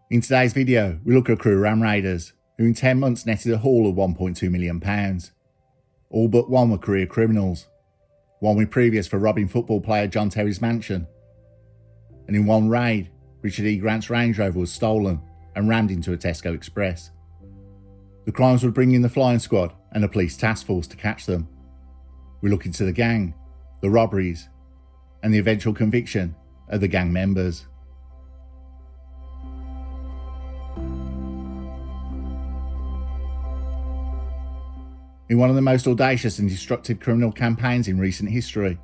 In today's video, we look at a crew of ram raiders who in 10 months netted a haul of £1.2 million. All but one were career criminals, one with previous for robbing football player John Terry's mansion. And in one raid, Richard E. Grant's Range Rover was stolen and rammed into a Tesco Express. The crimes would bring in the flying squad and a police task force to catch them. We look into the gang, the robberies, and the eventual conviction of the gang members. In one of the most audacious and destructive criminal campaigns in recent history,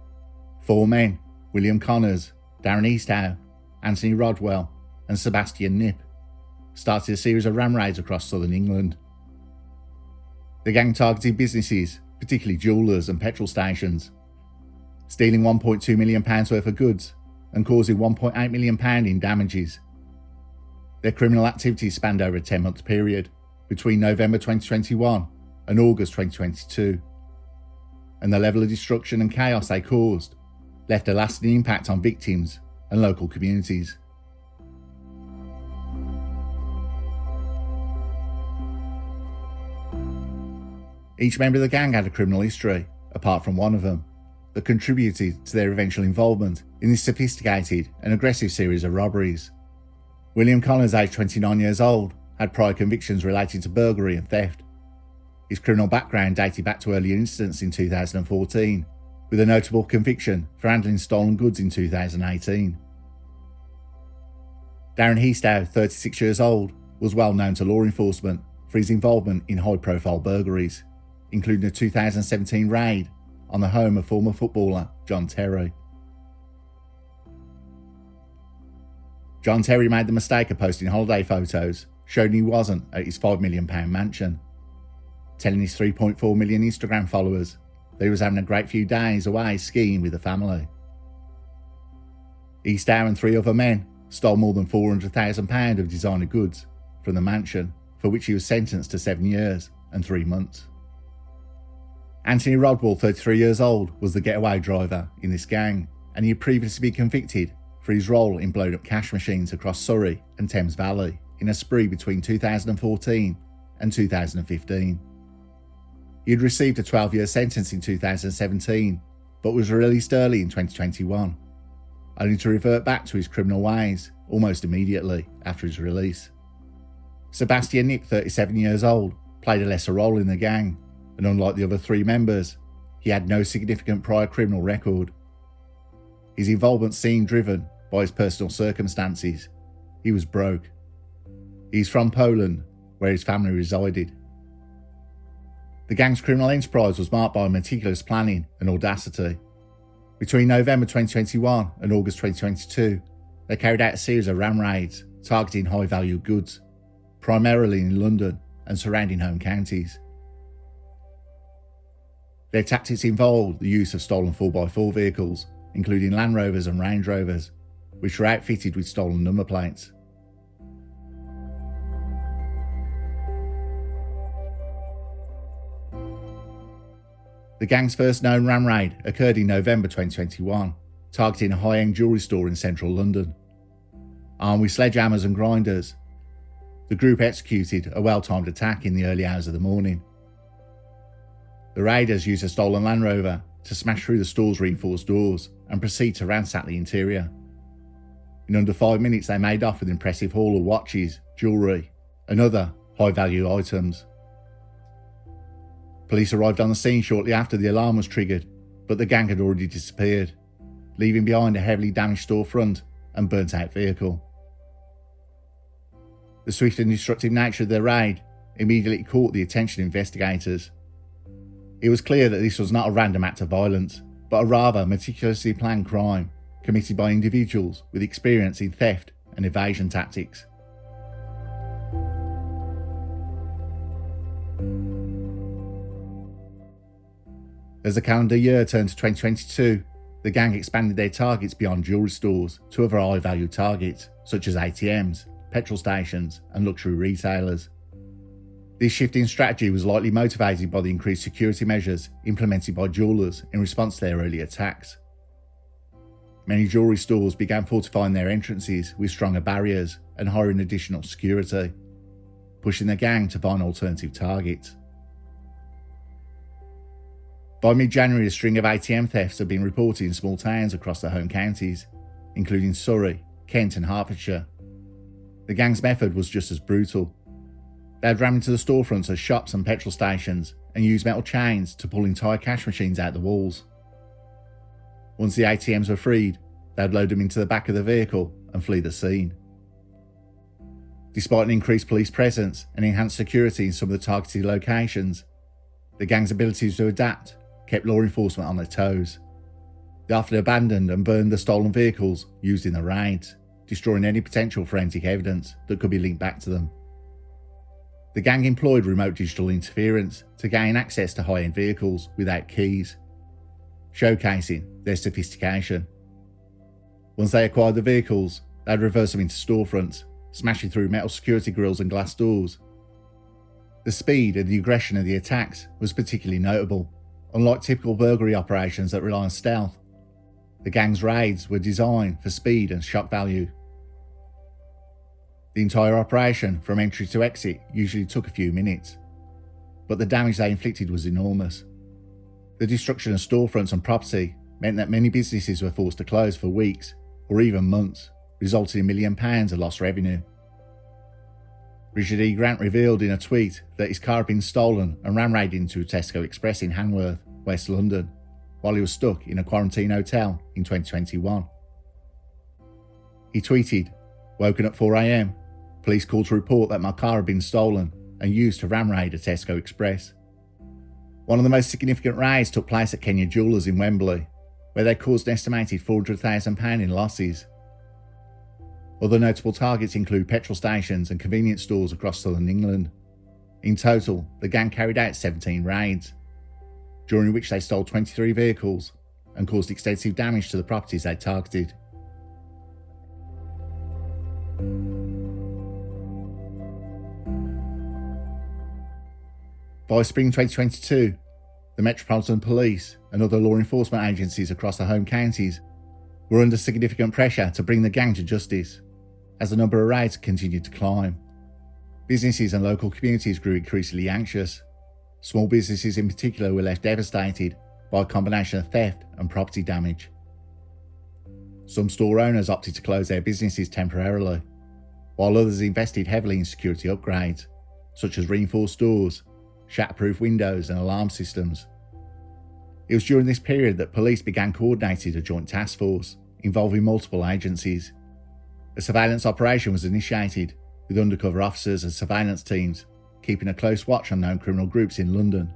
4 men, William Connors, Darren Easthouse, Anthony Rodwell and Sebastian Knipp, started a series of ram raids across southern England. The gang targeted businesses, particularly jewellers and petrol stations, stealing £1.2 million worth of goods and causing £1.8 million in damages. Their criminal activities spanned over a 10-month period between November 2021 and August 2022, and the level of destruction and chaos they caused left a lasting impact on victims and local communities. Each member of the gang had a criminal history, apart from one of them, that contributed to their eventual involvement in this sophisticated and aggressive series of robberies. William Connors, aged 29 years old, had prior convictions relating to burglary and theft. His criminal background dated back to earlier incidents in 2014, with a notable conviction for handling stolen goods in 2018. Darren Easthouse, 36 years old, was well known to law enforcement for his involvement in high-profile burglaries, including a 2017 raid on the home of former footballer John Terry. John Terry made the mistake of posting holiday photos showing he wasn't at his £5 million mansion, telling his 3.4 million Instagram followers that he was having a great few days away skiing with the family. Easthouse and 3 other men stole more than £400,000 of designer goods from the mansion, for which he was sentenced to 7 years and 3 months. Anthony Rodwell, 33 years old, was the getaway driver in this gang, and he had previously been convicted for his role in blowing up cash machines across Surrey and Thames Valley in a spree between 2014 and 2015. He had received a 12-year sentence in 2017, but was released early in 2021, only to revert back to his criminal ways almost immediately after his release. Sebastian Knipp, 37 years old, played a lesser role in the gang, and unlike the other 3 members, he had no significant prior criminal record. His involvement seemed driven by his personal circumstances. He was broke. He's from Poland, where his family resided. The gang's criminal enterprise was marked by meticulous planning and audacity. Between November 2021 and August 2022, they carried out a series of ram raids targeting high-value goods, primarily in London and surrounding home counties. Their tactics involved the use of stolen 4x4 vehicles, including Land Rovers and Range Rovers, which were outfitted with stolen number plates. The gang's first known ram raid occurred in November 2021, targeting a high-end jewellery store in central London. Armed with sledgehammers and grinders, the group executed a well-timed attack in the early hours of the morning. The raiders used a stolen Land Rover to smash through the store's reinforced doors and proceed to ransack the interior. In under 5 minutes, they made off with an impressive haul of watches, jewellery, and other high-value items. Police arrived on the scene shortly after the alarm was triggered, but the gang had already disappeared, leaving behind a heavily damaged storefront and burnt-out vehicle. The swift and destructive nature of their raid immediately caught the attention of investigators. It was clear that this was not a random act of violence, but a rather meticulously planned crime committed by individuals with experience in theft and evasion tactics. As the calendar year turned to 2022, the gang expanded their targets beyond jewellery stores to other high-value targets, such as ATMs, petrol stations, and luxury retailers. This shift in strategy was likely motivated by the increased security measures implemented by jewellers in response to their early attacks. Many jewellery stores began fortifying their entrances with stronger barriers and hiring additional security, pushing the gang to find alternative targets. By mid-January, a string of ATM thefts had been reported in small towns across the home counties, including Surrey, Kent and Hertfordshire. The gang's method was just as brutal. They had rammed into the storefronts of shops and petrol stations and used metal chains to pull entire cash machines out the walls. Once the ATMs were freed, they'd load them into the back of the vehicle and flee the scene. Despite an increased police presence and enhanced security in some of the targeted locations, the gang's ability to adapt kept law enforcement on their toes. They often abandoned and burned the stolen vehicles used in the raids, destroying any potential forensic evidence that could be linked back to them. The gang employed remote digital interference to gain access to high-end vehicles without keys, showcasing their sophistication. Once they acquired the vehicles, they'd reverse them into storefronts, smashing through metal security grills and glass doors. The speed and the aggression of the attacks was particularly notable. Unlike typical burglary operations that rely on stealth, the gang's raids were designed for speed and shock value. The entire operation, from entry to exit, usually took a few minutes, but the damage they inflicted was enormous. The destruction of storefronts and property meant that many businesses were forced to close for weeks or even months, resulting in £1 million of lost revenue. Richard E. Grant revealed in a tweet that his car had been stolen and ram-raided into a Tesco Express in Hanworth, West London, while he was stuck in a quarantine hotel in 2021. He tweeted, "Woken at 4 a.m, police called to report that my car had been stolen and used to ram-raid a Tesco Express." One of the most significant raids took place at Kenya Jewellers in Wembley, where they caused an estimated £400,000 in losses. Other notable targets include petrol stations and convenience stores across southern England. In total, the gang carried out 17 raids, during which they stole 23 vehicles and caused extensive damage to the properties they targeted. By spring 2022, the Metropolitan Police and other law enforcement agencies across the home counties were under significant pressure to bring the gang to justice, as the number of raids continued to climb. Businesses and local communities grew increasingly anxious. Small businesses in particular were left devastated by a combination of theft and property damage. Some store owners opted to close their businesses temporarily, while others invested heavily in security upgrades, such as reinforced doors, shatterproof windows and alarm systems. It was during this period that police began coordinating a joint task force involving multiple agencies. A surveillance operation was initiated, with undercover officers and surveillance teams keeping a close watch on known criminal groups in London.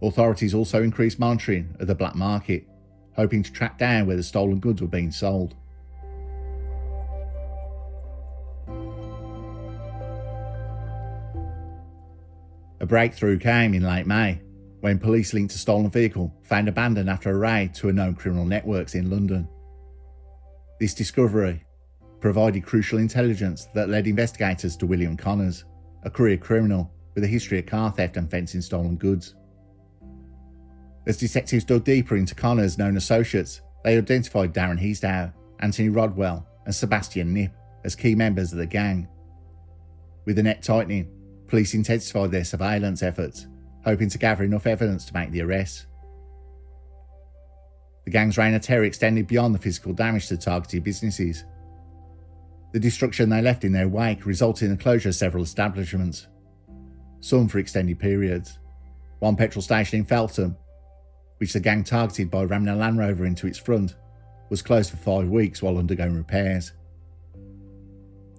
Authorities also increased monitoring of the black market, hoping to track down where the stolen goods were being sold. A breakthrough came in late May, when police linked a stolen vehicle found abandoned after a raid to a known criminal networks in London. This discovery provided crucial intelligence that led investigators to William Connors, a career criminal with a history of car theft and fencing stolen goods. As detectives dug deeper into Connors' known associates, they identified Darren Heasdow, Anthony Rodwell and Sebastian Nip as key members of the gang. With the net tightening, police intensified their surveillance efforts, hoping to gather enough evidence to make the arrests. The gang's reign of terror extended beyond the physical damage to targeted businesses. The destruction they left in their wake resulted in the closure of several establishments, some for extended periods. One petrol station in Feltham, which the gang targeted by ramming a Land Rover into its front, was closed for 5 weeks while undergoing repairs.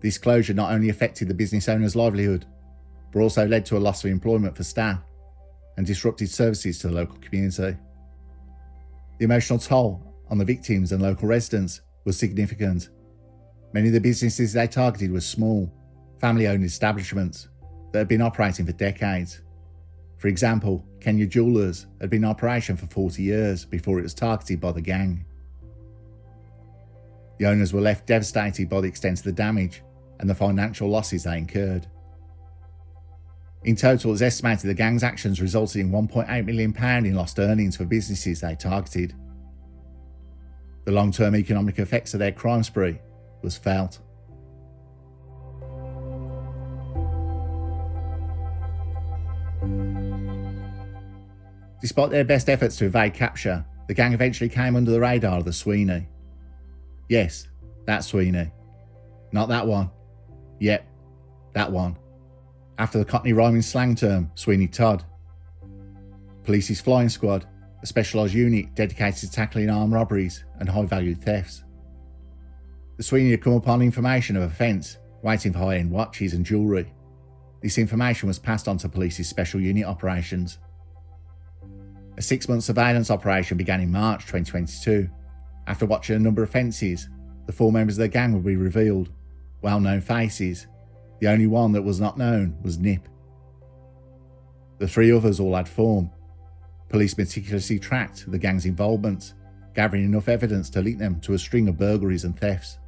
This closure not only affected the business owner's livelihood, but also led to a loss of employment for staff and disrupted services to the local community. The emotional toll on the victims and local residents was significant. Many of the businesses they targeted were small, family-owned establishments that had been operating for decades. For example, Kenya Jewellers had been in operation for 40 years before it was targeted by the gang. The owners were left devastated by the extent of the damage and the financial losses they incurred. In total, it's estimated the gang's actions resulted in £1.8 million in lost earnings for businesses they targeted. The long-term economic effects of their crime spree was felt. Despite their best efforts to evade capture, the gang eventually came under the radar of the Sweeney. Yes, that Sweeney. Not that one. Yep, that one. After the Cockney rhyming slang term, Sweeney Todd. Police's flying squad, a specialised unit dedicated to tackling armed robberies and high-value thefts. The Sweeney had come upon information of a fence waiting for high-end watches and jewellery. This information was passed on to police's special unit operations. A 6-month surveillance operation began in March 2022. After watching a number of fences, the 4 members of the gang would be revealed. Well-known faces. The only one that was not known was Nip. The 3 others all had form. Police meticulously tracked the gang's involvement, gathering enough evidence to link them to a string of burglaries and thefts.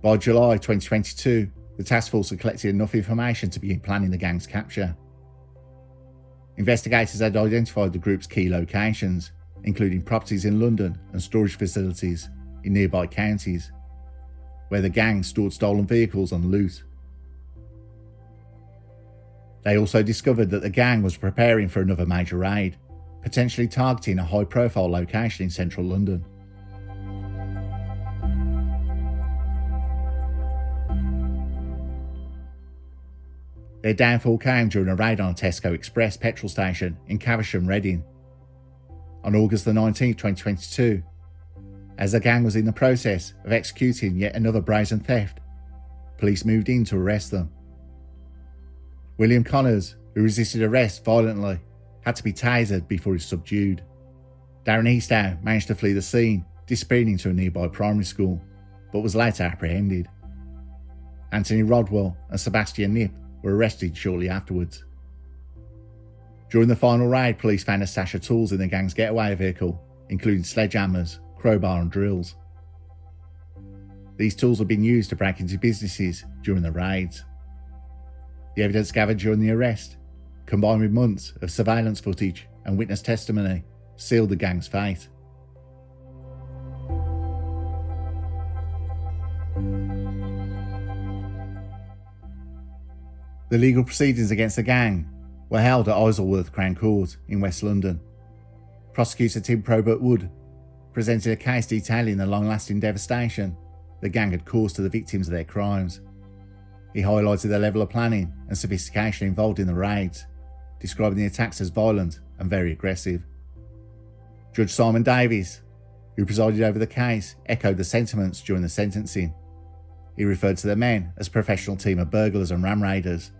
By July 2022, the task force had collected enough information to begin planning the gang's capture. Investigators had identified the group's key locations, including properties in London and storage facilities in nearby counties, where the gang stored stolen vehicles and loot. They also discovered that the gang was preparing for another major raid, potentially targeting a high-profile location in central London. Their downfall came during a raid on a Tesco Express petrol station in Caversham, Reading. On August the 19th, 2022, as the gang was in the process of executing yet another brazen theft, police moved in to arrest them. William Connors, who resisted arrest violently, had to be tasered before he was subdued. Darren Eastow managed to flee the scene, disappearing into a nearby primary school, but was later apprehended. Anthony Rodwell and Sebastian Nip were arrested shortly afterwards. During the final raid, police found a stash of tools in the gang's getaway vehicle, including sledgehammers, crowbar and drills. These tools had been used to break into businesses during the raids. The evidence gathered during the arrest, combined with months of surveillance footage and witness testimony, sealed the gang's fate. The legal proceedings against the gang were held at Isleworth Crown Court in West London. Prosecutor Tim Probert Wood presented a case detailing the long-lasting devastation the gang had caused to the victims of their crimes. He highlighted the level of planning and sophistication involved in the raids, describing the attacks as violent and very aggressive. Judge Simon Davies, who presided over the case, echoed the sentiments during the sentencing. He referred to the men as a professional team of burglars and ram raiders,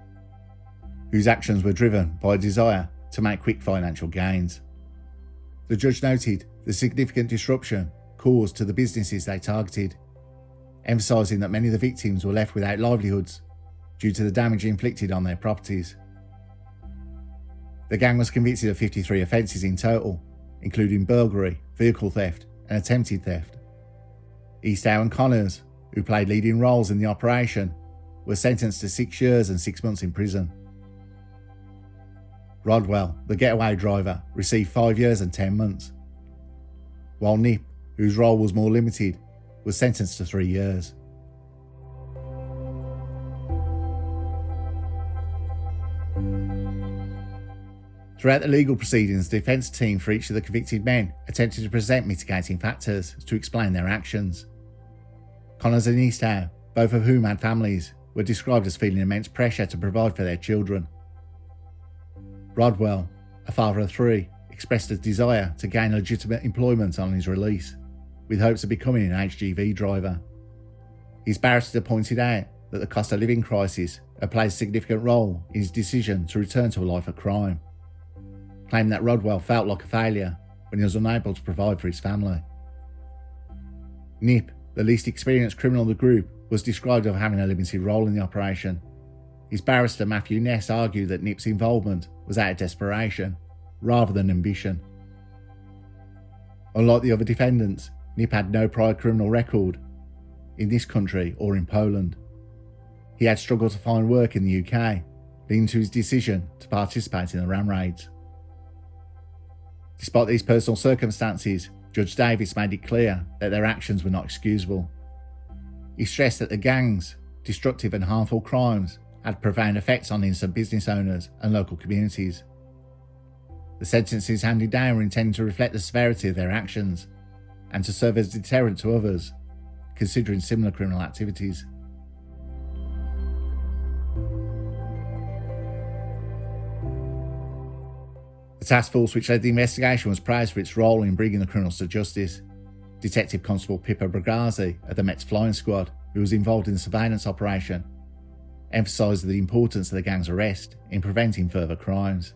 whose actions were driven by a desire to make quick financial gains. The judge noted the significant disruption caused to the businesses they targeted, emphasising that many of the victims were left without livelihoods due to the damage inflicted on their properties. The gang was convicted of 53 offences in total, including burglary, vehicle theft and attempted theft. Eastow and Connors, who played leading roles in the operation, were sentenced to 6 years and 6 months in prison. Rodwell, the getaway driver, received 5 years and 10 months, while Nip, whose role was more limited, was sentenced to 3 years. Throughout the legal proceedings, the defence team for each of the convicted men attempted to present mitigating factors to explain their actions. Connors and Eastow, both of whom had families, were described as feeling immense pressure to provide for their children. Rodwell, a father of 3, expressed a desire to gain legitimate employment on his release, with hopes of becoming an HGV driver. His barrister pointed out that the cost of living crisis had played a significant role in his decision to return to a life of crime, claiming that Rodwell felt like a failure when he was unable to provide for his family. Nip, the least experienced criminal of the group, was described as having a limited role in the operation. His barrister Matthew Ness argued that Nip's involvement was out of desperation, rather than ambition. Unlike the other defendants, Nip had no prior criminal record in this country or in Poland. He had struggled to find work in the UK, leading to his decision to participate in the ram raids. Despite these personal circumstances, Judge Davis made it clear that their actions were not excusable. He stressed that the gang's destructive and harmful crimes had profound effects on innocent business owners and local communities. The sentences handed down were intended to reflect the severity of their actions and to serve as a deterrent to others considering similar criminal activities. The task force which led the investigation was praised for its role in bringing the criminals to justice. Detective Constable Pippa Bragazi of the Met's flying squad, who was involved in the surveillance operation, emphasised the importance of the gang's arrest in preventing further crimes.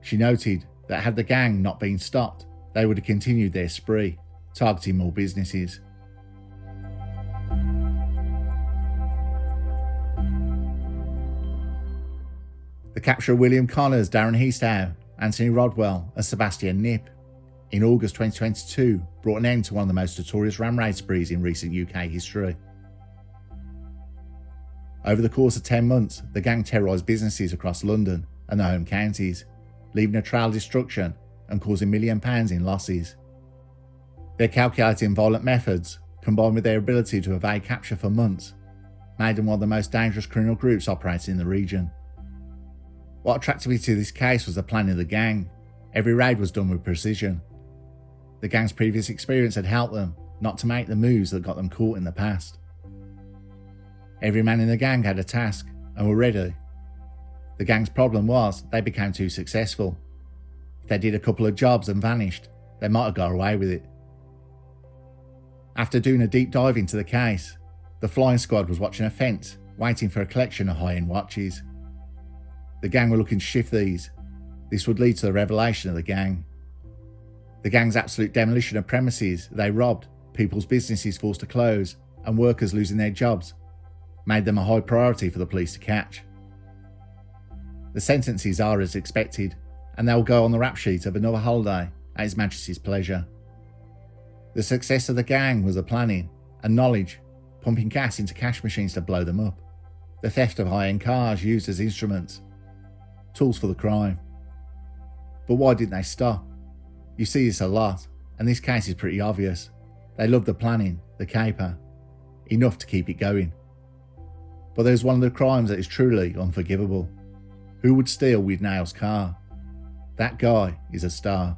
She noted that had the gang not been stopped, they would have continued their spree, targeting more businesses. The capture of William Connors, Darren Heastow, Anthony Rodwell and Sebastian Knipp in August 2022 brought an end to one of the most notorious ram raid sprees in recent UK history. Over the course of 10 months, the gang terrorised businesses across London and the home counties, leaving a trail of destruction and causing £1 million in losses. Their calculated and violent methods, combined with their ability to evade capture for months, made them one of the most dangerous criminal groups operating in the region. What attracted me to this case was the planning of the gang. Every raid was done with precision. The gang's previous experience had helped them not to make the moves that got them caught in the past. Every man in the gang had a task and were ready. The gang's problem was they became too successful. If they did a couple of jobs and vanished, they might have got away with it. After doing a deep dive into the case, the flying squad was watching a fence, waiting for a collection of high-end watches. The gang were looking to shift these. This would lead to the revelation of the gang. The gang's absolute demolition of premises they robbed, people's businesses forced to close, and workers losing their jobs made them a high priority for the police to catch. The sentences are as expected, and they will go on the rap sheet of another holiday at His Majesty's pleasure. The success of the gang was the planning and knowledge, pumping gas into cash machines to blow them up, the theft of high-end cars used as instruments, tools for the crime. But why didn't they stop? You see this a lot, and this case is pretty obvious. They loved the planning, the caper, enough to keep it going. But there's one of the crimes that is truly unforgivable. Who would steal With Nail's car? That guy is a star.